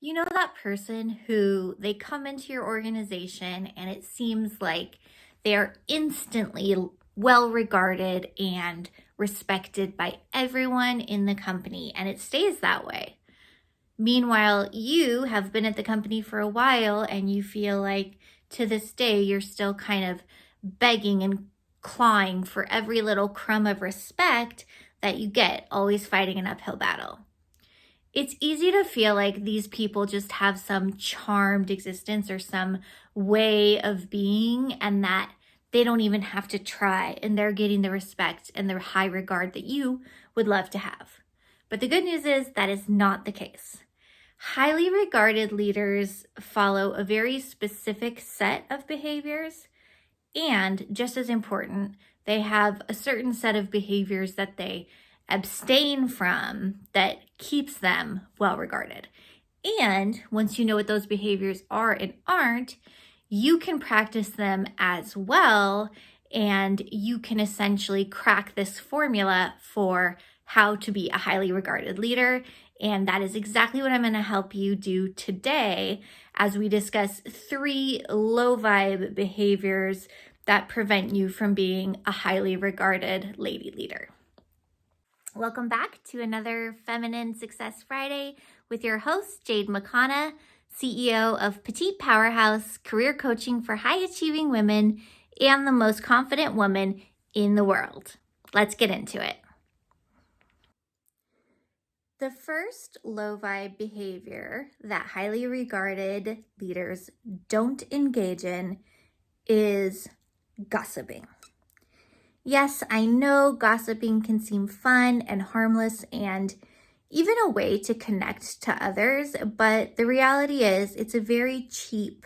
You know that person who they come into your organization and it seems like they are instantly well regarded and respected by everyone in the company, and it stays that way. Meanwhile, you have been at the company for a while and you feel like to this day you're still kind of begging and clawing for every little crumb of respect that you get, always fighting an uphill battle. It's easy to feel like these people just have some charmed existence or some way of being, and that they don't even have to try and they're getting the respect and the high regard that you would love to have. But the good news is that is not the case. Highly regarded leaders follow a very specific set of behaviors, and just as important, they have a certain set of behaviors that they abstain from that keeps them well regarded. And once you know what those behaviors are and aren't, you can practice them as well, and you can essentially crack this formula for how to be a highly regarded leader. And that is exactly what I'm going to help you do today as we discuss 3 low vibe behaviors that prevent you from being a highly regarded lady leader. Welcome back to another Feminine Success Friday with your host, Jade McConna, CEO of Petite Powerhouse, career coaching for high achieving women and the most confident woman in the world. Let's get into it. The first low vibe behavior that highly regarded leaders don't engage in is gossiping. Yes, I know gossiping can seem fun and harmless and even a way to connect to others, but the reality is it's a very cheap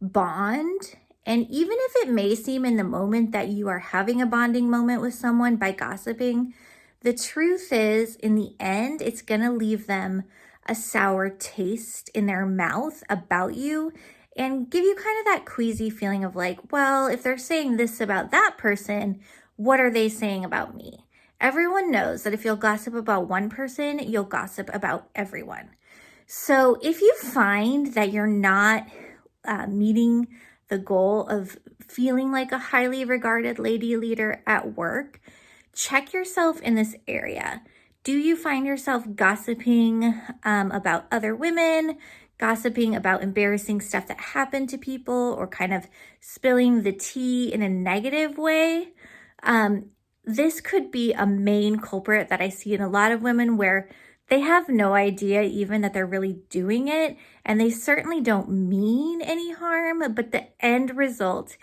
bond. And even if it may seem in the moment that you are having a bonding moment with someone by gossiping, the truth is, in the end, it's going to leave them a sour taste in their mouth about you and give you kind of that queasy feeling of like, well, if they're saying this about that person, what are they saying about me? Everyone knows that if you'll gossip about one person, you'll gossip about everyone. So if you find that you're not meeting the goal of feeling like a highly regarded lady leader at work, check yourself in this area. Do you find yourself gossiping about other women, gossiping about embarrassing stuff that happened to people, or kind of spilling the tea in a negative way? This could be a main culprit that I see in a lot of women where they have no idea even that they're really doing it, and they certainly don't mean any harm, but the end result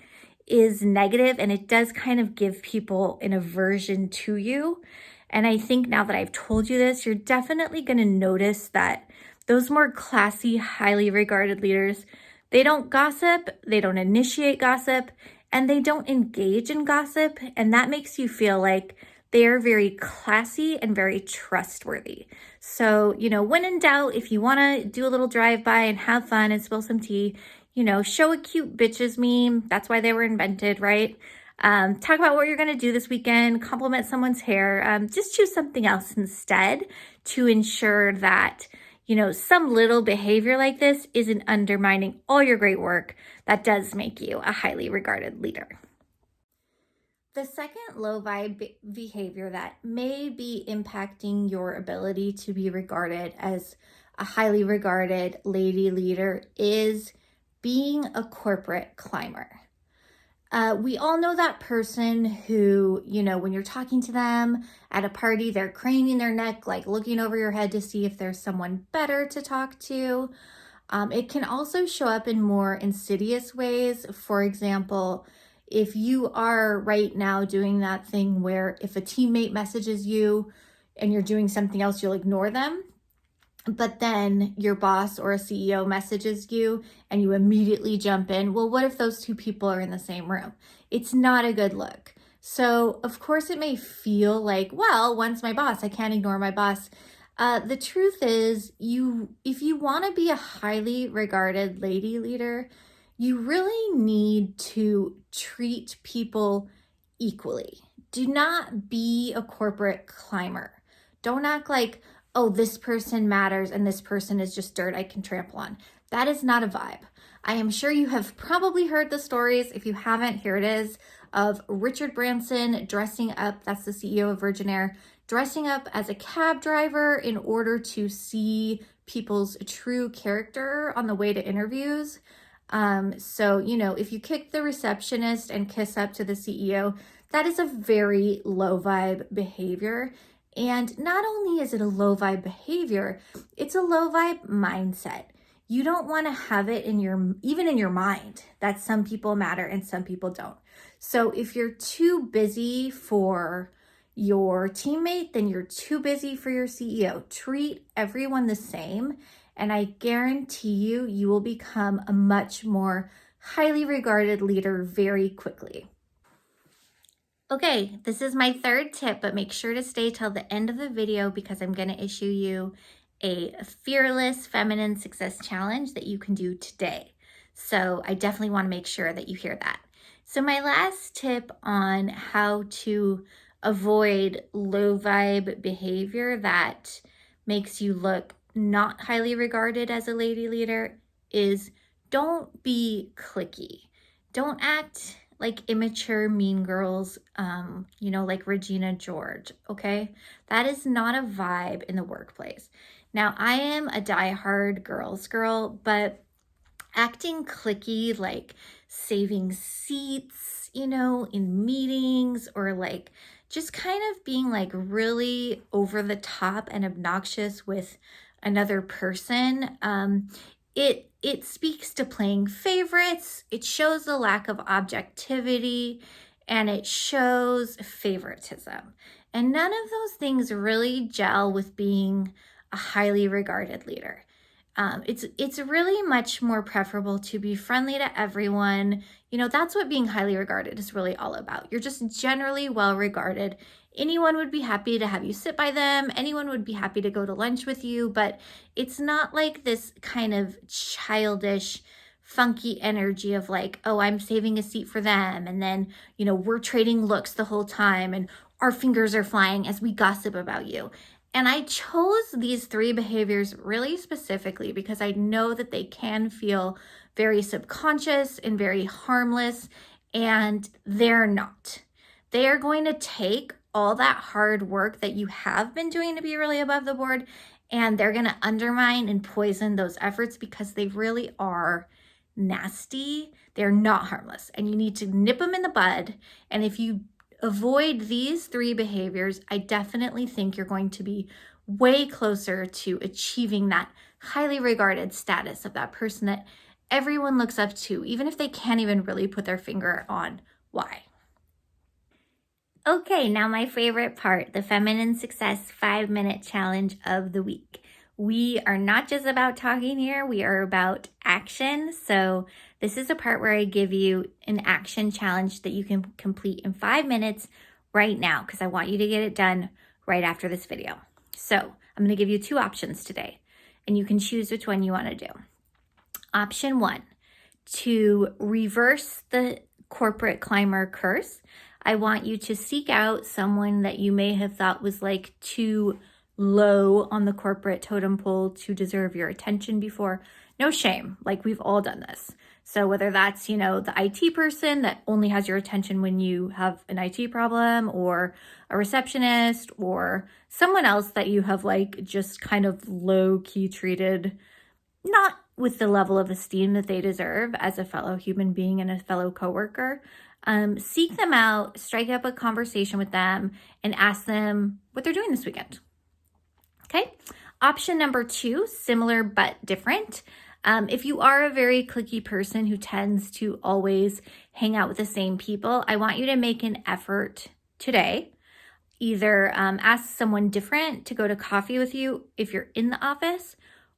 is negative, and it does kind of give people an aversion to you. And I think now that I've told you this, you're definitely going to notice that those more classy, highly regarded leaders, they don't gossip, they don't initiate gossip, and they don't engage in gossip. And that makes you feel like they are very classy and very trustworthy. So, when in doubt, if you want to do a little drive-by and have fun and spill some tea, show a cute bitches meme. That's why they were invented, right? Talk about what you're going to do this weekend, compliment someone's hair. Just choose something else instead to ensure that, some little behavior like this isn't undermining all your great work that does make you a highly regarded leader. The second low vibe behavior that may be impacting your ability to be regarded as a highly regarded lady leader is being a corporate climber. We all know that person who, when you're talking to them at a party, they're craning their neck, like looking over your head to see if there's someone better to talk to. It can also show up in more insidious ways. For example, if you are right now doing that thing where if a teammate messages you and you're doing something else, you'll ignore them. But then your boss or a CEO messages you and you immediately jump in. Well, what if those two people are in the same room? It's not a good look. So of course it may feel like, well, one's my boss, I can't ignore my boss. The truth is, if you want to be a highly regarded lady leader, you really need to treat people equally. Do not be a corporate climber. Don't act like, oh, this person matters and this person is just dirt I can trample on. That is not a vibe. I am sure you have probably heard the stories. If you haven't, here it is, of Richard Branson dressing up, that's the CEO of Virgin Air, dressing up as a cab driver in order to see people's true character on the way to interviews. So, you know, if you kick the receptionist and kiss up to the CEO, that is a very low vibe behavior. And not only is it a low vibe behavior, it's a low vibe mindset. You don't want to have it in your, even in your mind, that some people matter and some people don't. So if you're too busy for your teammate, then you're too busy for your CEO. Treat everyone the same, and I guarantee you, you will become a much more highly regarded leader very quickly. Okay, this is my third tip, but make sure to stay till the end of the video because I'm going to issue you a fearless feminine success challenge that you can do today. So I definitely want to make sure that you hear that. So my last tip on how to avoid low vibe behavior that makes you look not highly regarded as a lady leader is don't be clicky. Don't act like immature mean girls, you know, like Regina George, okay? That is not a vibe in the workplace. Now, I am a diehard girls girl, but acting clicky, like saving seats, you know, in meetings, or like just kind of being like really over the top and obnoxious with another person, it speaks to playing favorites, it shows a lack of objectivity, and it shows favoritism. And none of those things really gel with being a highly regarded leader. It's really much more preferable to be friendly to everyone. You know, that's what being highly regarded is really all about. You're just generally well regarded. Anyone would be happy to have you sit by them. Anyone would be happy to go to lunch with you, but it's not like this kind of childish, funky energy of like, oh, I'm saving a seat for them. And then, you know, we're trading looks the whole time and our fingers are flying as we gossip about you. And I chose these 3 behaviors really specifically because I know that they can feel very subconscious and very harmless, and they're not. They are going to take all that hard work that you have been doing to be really above the board, and they're going to undermine and poison those efforts because they really are nasty. They're not harmless, and you need to nip them in the bud. And if you avoid these 3 behaviors, I definitely think you're going to be way closer to achieving that highly regarded status of that person that everyone looks up to, even if they can't even really put their finger on why. Okay, now my favorite part, the Feminine Success 5-minute challenge of the week. We are not just about talking here, we are about action. So this is a part where I give you an action challenge that you can complete in 5 minutes right now, because I want you to get it done right after this video. So I'm going to give you 2 options today, and you can choose which one you want to do. Option 1, to reverse the corporate climber curse. I want you to seek out someone that you may have thought was like too low on the corporate totem pole to deserve your attention before. No shame, like we've all done this. So whether that's, you know, the IT person that only has your attention when you have an IT problem, or a receptionist, or someone else that you have like just kind of low-key treated, not with the level of esteem that they deserve as a fellow human being and a fellow coworker. Seek them out, strike up a conversation with them, and ask them what they're doing this weekend. Okay. Option number 2, similar but different. If you are a very cliquey person who tends to always hang out with the same people, I want you to make an effort today. Either ask someone different to go to coffee with you if you're in the office,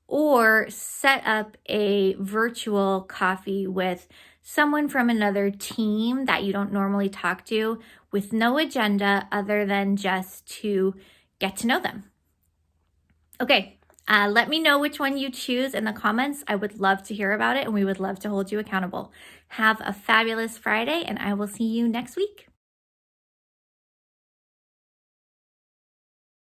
or set up a virtual coffee with someone from another team that you don't normally talk to, with no agenda other than just to get to know them. Okay, let me know which one you choose in the comments. I would love to hear about it, and we would love to hold you accountable. Have a fabulous Friday, and I will see you next week.